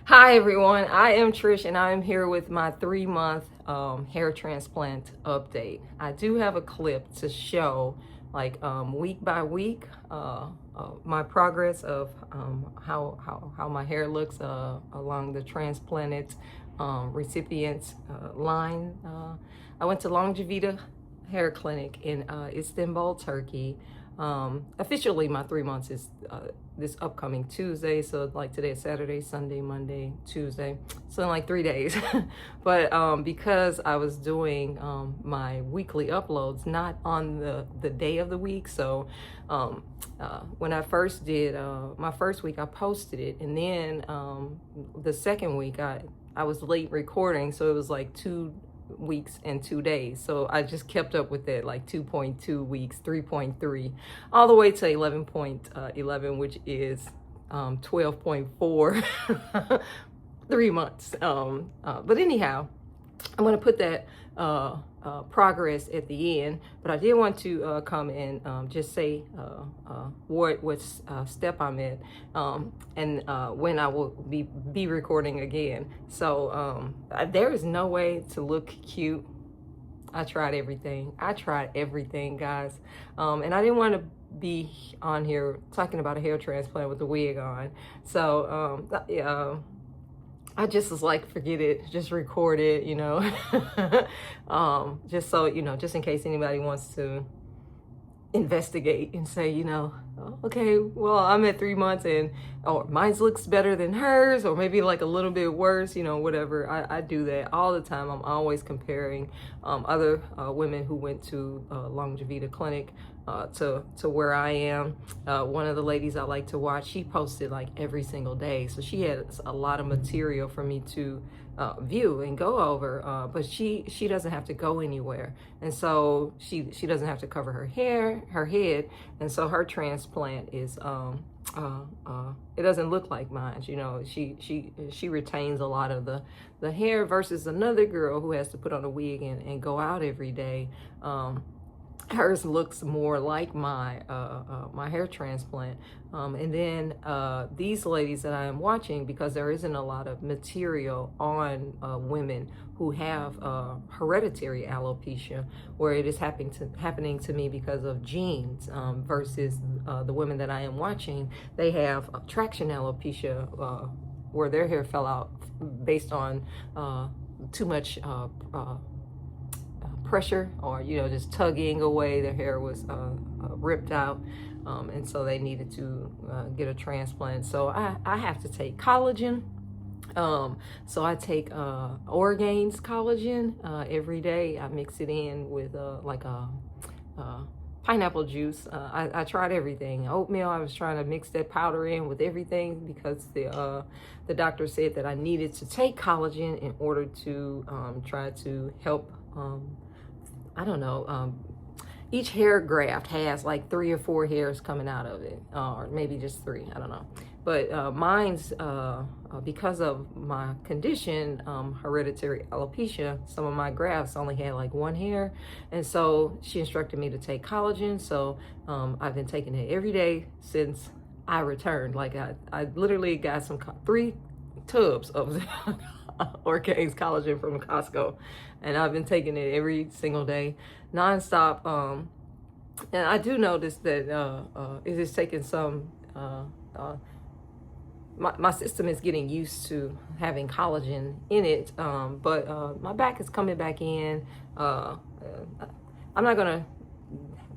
Hi everyone, I am Trish and I am here with my 3-month hair transplant update. I do have a clip to show week by week my progress of how my hair looks along the transplanted recipients line. I went to Longevita Hair Clinic in Istanbul, Turkey. Officially my 3 months is this upcoming Tuesday, so like today is Saturday, Sunday, Monday, Tuesday, so in like 3 days. But because I was doing my weekly uploads not on the day of the week, so when I first did my first week I posted it, and then the second week I was late recording, so it was like 2 weeks and 2 days. So I just kept up with it, like 2.2 weeks, 3.3, all the way to 11.11, which is 12.4 3 months. But anyhow, I'm going to put that progress at the end, but I did want to come and just say what step I'm at, and when I will be recording again. So there is no way to look cute. I tried everything, guys, and I didn't want to be on here talking about a hair transplant with a wig on. So I just was like, forget it, just record it, just so, just in case anybody wants to investigate and say, okay, well, I'm at 3 months and, or mine looks better than hers, or maybe like a little bit worse, whatever. I do that all the time. I'm always comparing other women who went to Longevita Clinic to where I am. One of the ladies I like to watch, she posted like every single day, so she had a lot of material for me to view and go over, but she doesn't have to go anywhere, and so she doesn't have to cover her head, and so her transplant is it doesn't look like mine. She retains a lot of the hair, versus another girl who has to put on a wig and go out every day. Hers looks more like my my hair transplant. And then these ladies that I am watching, because there isn't a lot of material on women who have hereditary alopecia, where it is happening to me because of genes, versus the women that I am watching, they have traction alopecia, where their hair fell out based on too much pressure, or just tugging away. Their hair was ripped out, and so they needed to get a transplant. So I have to take collagen. So I take Orgain's collagen every day. I mix it in with like a pineapple juice. I tried everything. Oatmeal, I was trying to mix that powder in with everything, because the doctor said that I needed to take collagen in order to try to help, I don't know, each hair graft has like 3 or 4 hairs coming out of it, or maybe just 3, I don't know. But mine's, because of my condition, hereditary alopecia, some of my grafts only had like 1 hair. And so she instructed me to take collagen. So I've been taking it every day since I returned. Like I literally got 3 tubs of Orgain's collagen from Costco, and I've been taking it every single day, nonstop. And I do notice that it is taking some. My system is getting used to having collagen in it, but my back is coming back in. I'm not gonna.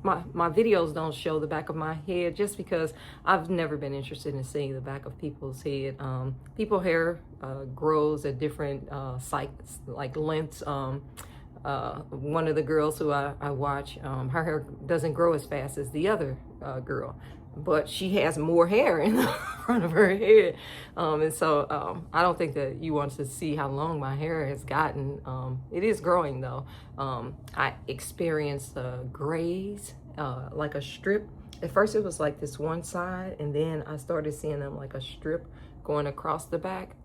My videos don't show the back of my head, just because I've never been interested in seeing the back of people's head. People's hair grows at different cycles, like lengths. One of the girls who I watch, her hair doesn't grow as fast as the other girl, but she has more hair in the front of her head. And so I don't think that you want to see how long my hair has gotten. It is growing though. I experienced grays, like a strip. At first it was like this one side, and then I started seeing them like a strip going across the back.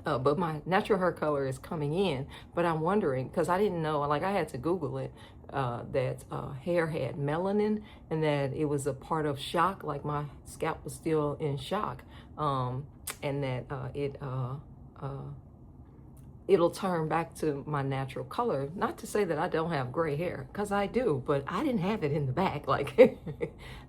But my natural hair color is coming in, but I'm wondering, because I didn't know, like I had to Google it, that hair had melanin, and that it was a part of shock, like my scalp was still in shock. and that it'll turn back to my natural color. Not to say that I don't have gray hair, because I do, but I didn't have it in the back. Like,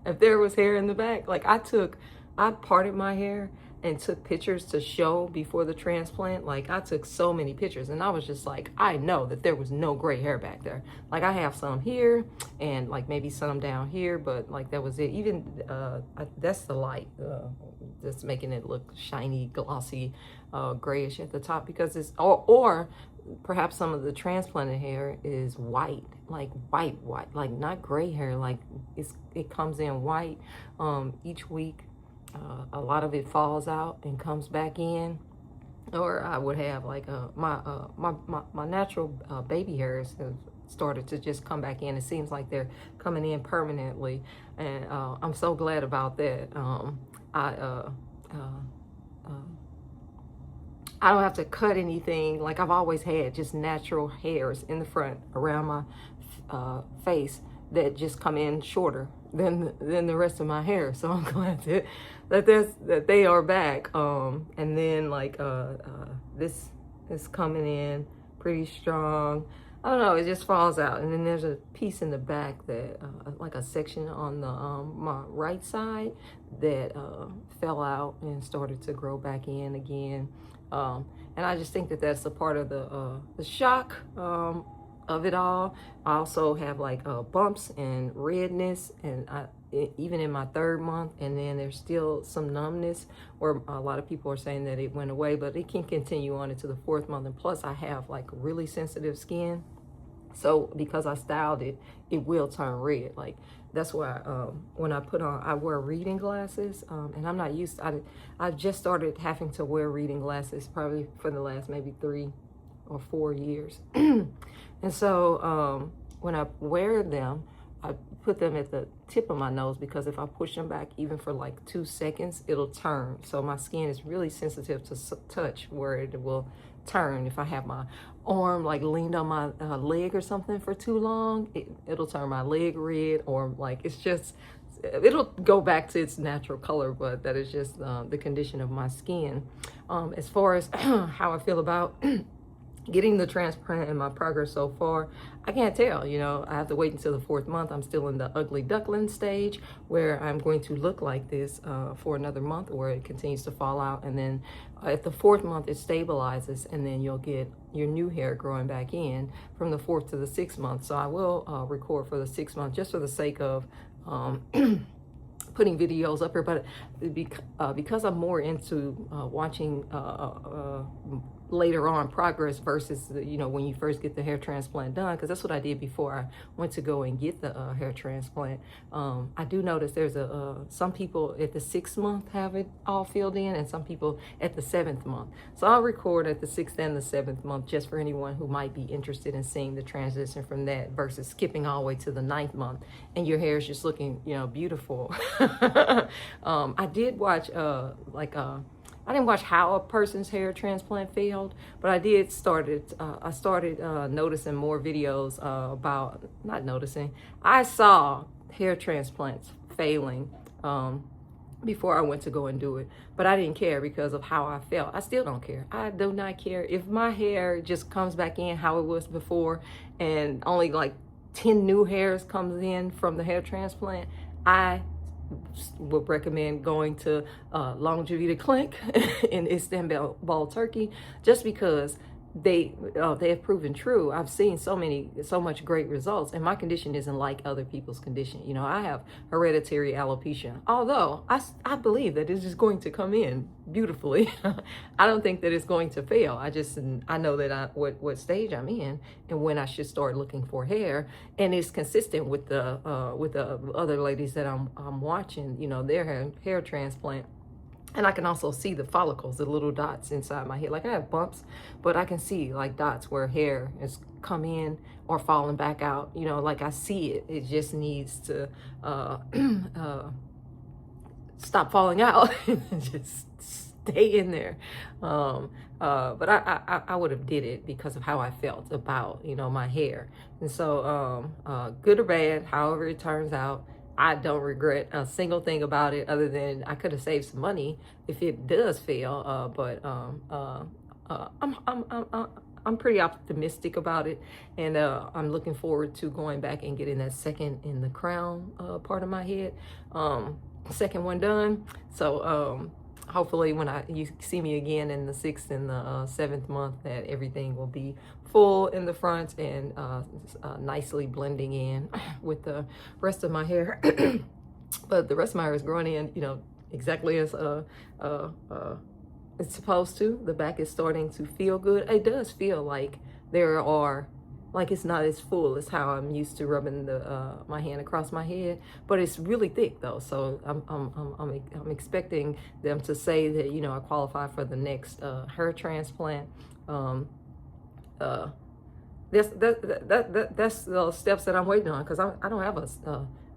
if there was hair in the back, like I parted my hair and took pictures to show before the transplant. Like, I took so many pictures, and I was just like, I know that there was no gray hair back there. Like, I have some here and like maybe some down here, but like that was it. Even that's the light that's making it look shiny, glossy, grayish at the top, because it's or perhaps some of the transplanted hair is white, like white, like not gray hair, like it comes in white each week. A lot of it falls out and comes back in. Or I would have like my natural baby hairs have started to just come back in. It seems like they're coming in permanently, and I'm so glad about that. I don't have to cut anything. Like, I've always had just natural hairs in the front around my face that just come in shorter than the rest of my hair. So I'm glad that they are back. And then like this is coming in pretty strong. I don't know, it just falls out. And then there's a piece in the back that like a section on the my right side that fell out and started to grow back in again. And I just think that that's a part of the shock of it all. I also have like bumps and redness, and even in my 3rd month, and then there's still some numbness where a lot of people are saying that it went away, but it can continue on into the 4th month. And plus I have like really sensitive skin, so because I styled it, it will turn red. Like, that's why when I wear reading glasses, and I'm not used to, I've just started having to wear reading glasses probably for the last maybe 3 or 4 years. And so when I wear them, I put them at the tip of my nose, because if I push them back even for like 2 seconds, it'll turn. So my skin is really sensitive to touch, where it will turn. If I have my arm like leaned on my leg or something for too long, it'll turn my leg red, or like it'll go back to its natural color. But that is just the condition of my skin. As far as how I feel about getting the transplant and my progress so far, I can't tell. You know, I have to wait until the 4th month. I'm still in the ugly duckling stage, where I'm going to look like this for another month, where it continues to fall out. And then at the 4th month, it stabilizes, and then you'll get your new hair growing back in from the 4th to the 6th month. So I will record for the 6th month, just for the sake of putting videos up here. But because I'm more into watching later on progress versus when you first get the hair transplant done, because that's what I did before I went to go and get the hair transplant. I do notice there's some people at the 6th month have it all filled in, and some people at the 7th month. So I'll record at the 6th and the 7th month, just for anyone who might be interested in seeing the transition from that, versus skipping all the way to the 9th month and your hair is just looking beautiful. I did watch I didn't watch how a person's hair transplant failed, but I started noticing more videos I saw hair transplants failing before I went to go and do it. But I didn't care because of how I felt. I still don't care. I do not care if my hair just comes back in how it was before, and only like 10 new hairs comes in from the hair transplant. I would recommend going to Longevity Clinic in Istanbul, Turkey, just because they have proven true. I've seen so much great results, and my condition isn't like other people's condition. I have hereditary alopecia, although I believe that it is going to come in beautifully. I don't think that it's going to fail. I know that what stage I'm in and when I should start looking for hair, and it's consistent with the other ladies that I'm watching, their hair transplant. And I can also see the follicles, the little dots inside my head. Like, I have bumps, but I can see like dots where hair has come in or fallen back out. Like, I see it. It just needs to stop falling out and just stay in there. But I would have did it because of how I felt about, my hair. And so good or bad, however it turns out, I don't regret a single thing about it, other than I could have saved some money if it does fail. I'm pretty optimistic about it, and I'm looking forward to going back and getting that second in the crown part of my head, second one done. So hopefully when you see me again in the 6th and the 7th month, that everything will be full in the front and nicely blending in with the rest of my hair. But the rest of my hair is growing in, exactly as it's supposed to. The back is starting to feel good. It does feel like like it's not as full as how I'm used to rubbing my hand across my head, but it's really thick though. So I'm expecting them to say that I qualify for the next hair transplant. That's the steps that I'm waiting on, because I don't have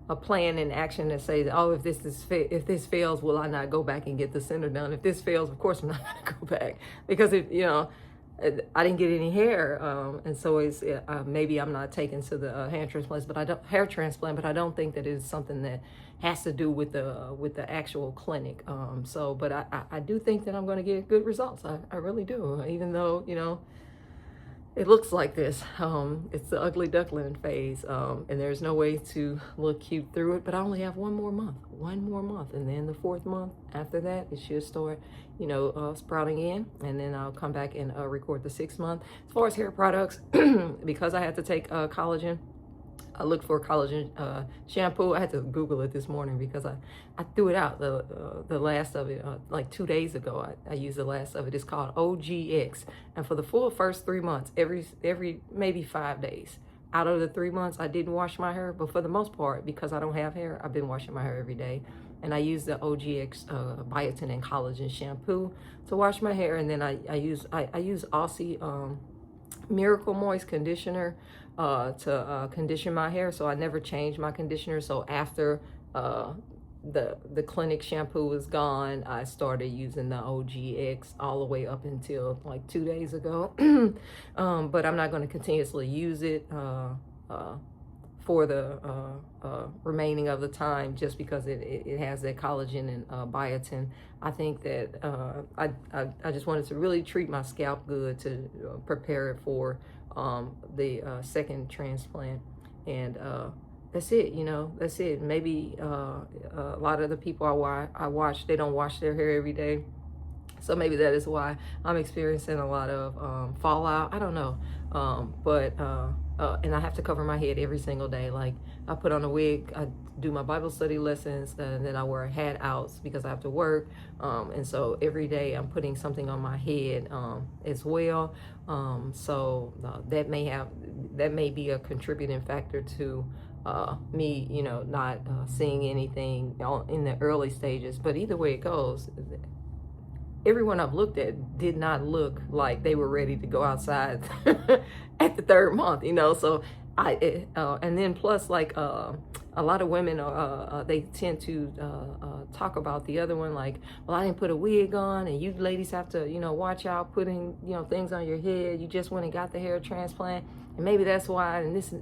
a plan in action that says, oh, if this fails, will I not go back and get the center done? If this fails, of course I'm not going to go back, because I didn't get any hair, and so it's maybe I'm not taken to the hair transplant, but I don't think that it's something that has to do with the actual clinic. But I do think that I'm going to get good results. I really do, even though it looks like this. It's the ugly duckling phase, and there's no way to look cute through it. But I only have one more month, and then the 4th month after that, it should start, sprouting in, and then I'll come back and record the 6th month. As far as hair products, because I had to take collagen. I looked for collagen shampoo. I had to Google it this morning because I threw it out, the last of it, like 2 days ago. I used the last of it. It's called OGX. And for the full first 3 months, every maybe 5 days. Out of the 3 months, I didn't wash my hair. But for the most part, because I don't have hair, I've been washing my hair every day. And I use the OGX biotin and collagen shampoo to wash my hair. And then I use Aussie Miracle Moist conditioner to condition my hair. So I never changed my conditioner. So after the clinic shampoo was gone, I started using the OGX all the way up until like 2 days ago. But I'm not going to continuously use it for the remaining of the time, just because it has that collagen and biotin. I think that I just wanted to really treat my scalp good to prepare it for the second transplant. And that's it, that's it. Maybe a lot of the people I watch, they don't wash their hair every day. So maybe that is why I'm experiencing a lot of fallout. I don't know. And I have to cover my head every single day. Like, I put on a wig, I do my Bible study lessons, and then I wear hat outs because I have to work. And so every day I'm putting something on my head as well. So that may be a contributing factor to me, not seeing anything in the early stages. But either way it goes, everyone I've looked at did not look like they were ready to go outside at the 3rd month, So and then plus, like, a lot of women, they tend to talk about the other one, like, well, I didn't put a wig on, and you ladies have to, watch out putting, things on your head. You just went and got the hair transplant, and maybe that's why. And this,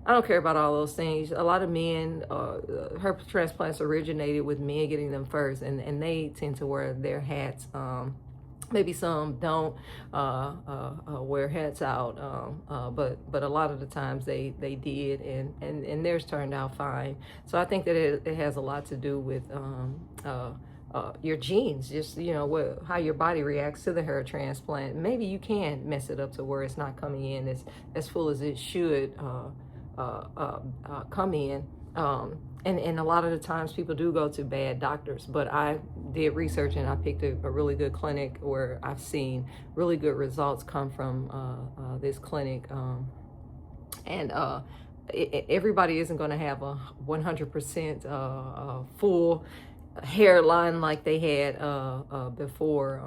I don't care about all those things. A lot of men, hair transplants originated with men getting them first, and they tend to wear their hats. Maybe some don't wear hats out, but a lot of the times they did, and theirs turned out fine. So I think that it has a lot to do with your genes, just how your body reacts to the hair transplant. Maybe you can mess it up to where it's not coming in as full as it should come in. And a lot of the times people do go to bad doctors, but I did research and I picked a really good clinic where I've seen really good results come from this clinic. Everybody isn't going to have a 100% full hairline like they had before.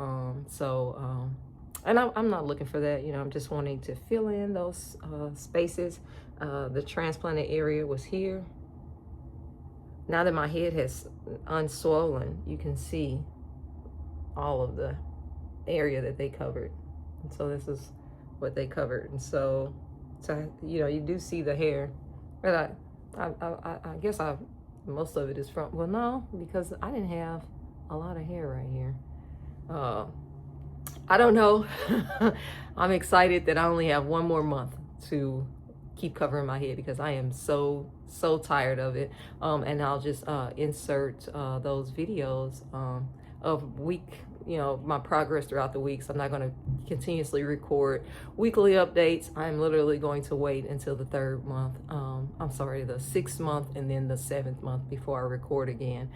And I'm not looking for that. I'm just wanting to fill in those spaces. The transplanted area was here. Now that my head has unswollen, you can see all of the area that they covered. And so this is what they covered. And so you do see the hair. But I guess most of it is from, well, no, because I didn't have a lot of hair right here. Uh, I don't know. I'm excited that I only have one more month to keep covering my head because I am so tired of it. And I'll just insert those videos of my progress throughout the week. So I'm not going to continuously record weekly updates. I'm literally going to wait until the third month. The 6th month and then the 7th month before I record again.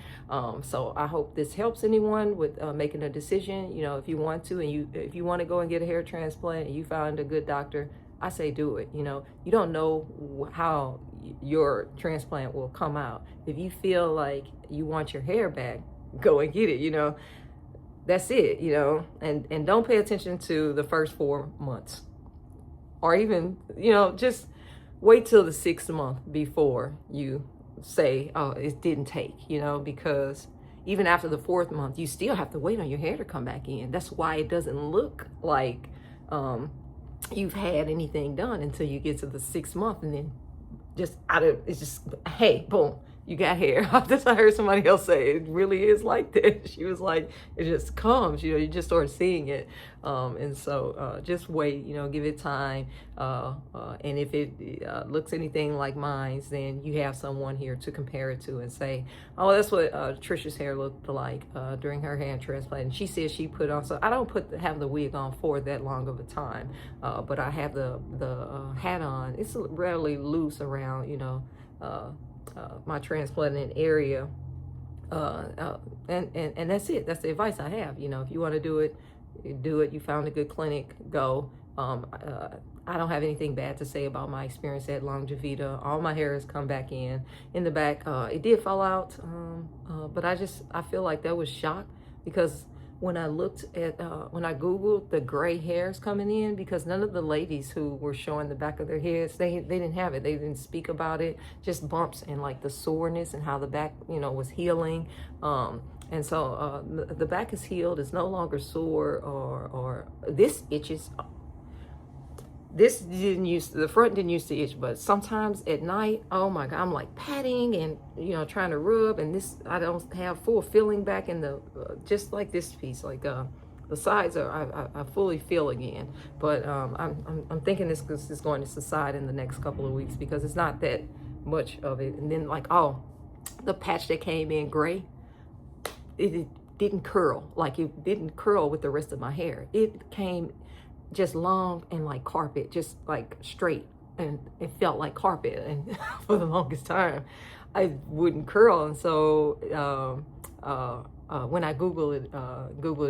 So I hope this helps anyone with making a decision. You know, if you want to, and if you want to go and get a hair transplant and you find a good doctor, I say do it. You know, you don't know how your transplant will come out. If you feel like you want your hair back, go and get it. You know, that's it. You know, and don't pay attention to the first 4 months, or even, you know, just wait till the 6th month before you say, oh, it didn't take. You know, because even after the 4th month, you still have to wait on your hair to come back in. That's why it doesn't look like you've had anything done until you get to the 6th month, and then it's just, hey, boom, you got hair. That's what I heard somebody else say. It really is like that. She was like, it just comes, you know, you just start seeing it. And so just wait, you know, give it time. And if it looks anything like mine's, then you have someone here to compare it to and say, oh, that's what Trisha's hair looked like during her hair transplant. And she said she put on, so I don't have the wig on for that long of a time, but I have the hat on. It's really loose around, you know, my transplanted area, and that's it. That's the advice I have. You know, if you want to do it, do it. You found a good clinic, go. I don't have anything bad to say about my experience at Longevita. All my hair has come back in the back. It did fall out, but I feel like that was shock, because when I looked at, when I Googled the gray hairs coming in, because none of the ladies who were showing the back of their heads, they didn't have it. They didn't speak about it, just bumps and like the soreness and how the back, you know, was healing. And so the back is healed. It's no longer sore, or this itches. This the front didn't used to itch, but sometimes at night, oh my God, I'm like patting and, you know, trying to rub, and this, I don't have full feeling back in the, just like this piece, like the sides are, I fully feel again. But I'm thinking this is going to subside in the next couple of weeks, because it's not that much of it. And then like, oh, the patch that came in gray, it didn't curl, like it didn't curl with the rest of my hair. It came just long and like carpet, just like straight, and it felt like carpet. And for the longest time I wouldn't curl. And so when I googled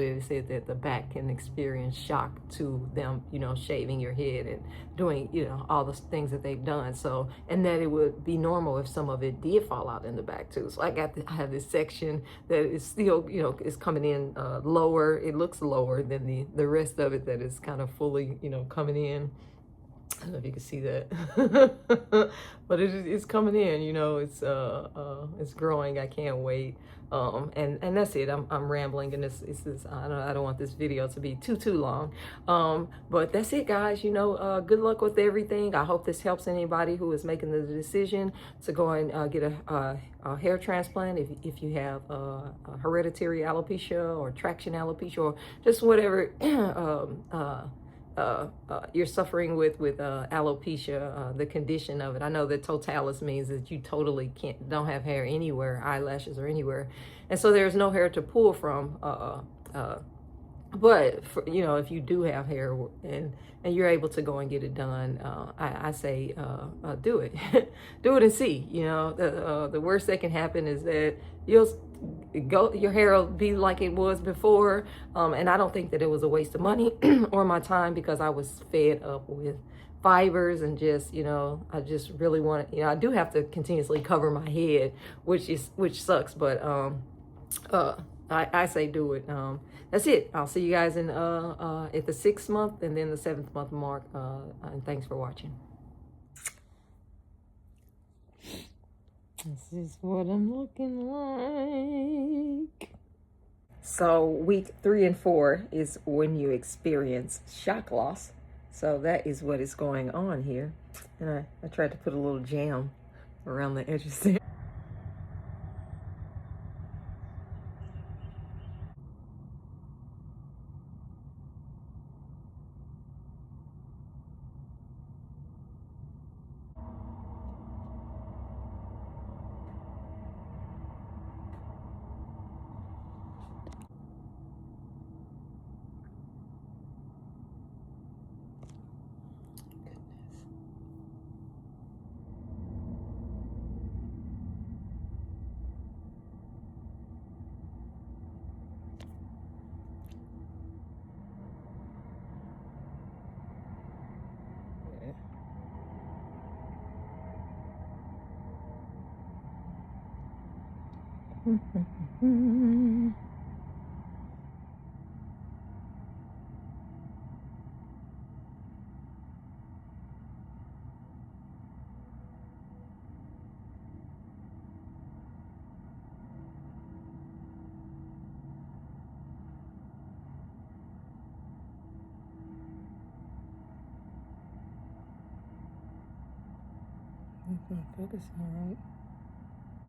it said that the back can experience shock to them, you know, shaving your head and doing, you know, all the things that they've done. So, and that it would be normal if some of it did fall out in the back too. So I have this section that is still, you know, is coming in lower. It looks lower than the rest of it that is kind of fully, you know, coming in. I don't know if you can see that, but it's coming in, you know, it's growing. I can't wait. And that's it. I'm rambling, and this I don't want this video to be too long. But that's it, guys. You know, good luck with everything. I hope this helps anybody who is making the decision to go and get a hair transplant. If you have hereditary alopecia or traction alopecia, or just whatever you're suffering with alopecia, the condition of it. I know that totalis means that you totally don't have hair anywhere, eyelashes or anywhere, and so there's no hair to pull from. But you know, if you do have hair and you're able to go and get it done, I say do it. Do it and see. You know, the worst that can happen is that your hair will be like it was before. And I don't think that it was a waste of money or my time, because I was fed up with fibers, and just, you know, I just really want to, you know, I do have to continuously cover my head, which sucks, but I say do it. That's it. I'll see you guys in at the 6th month and then the 7th month mark. And thanks for watching. This is what I'm looking like. So week 3 and 4 is when you experience shock loss. So that is what is going on here. And I tried to put a little jam around the edges there. Focus, all right.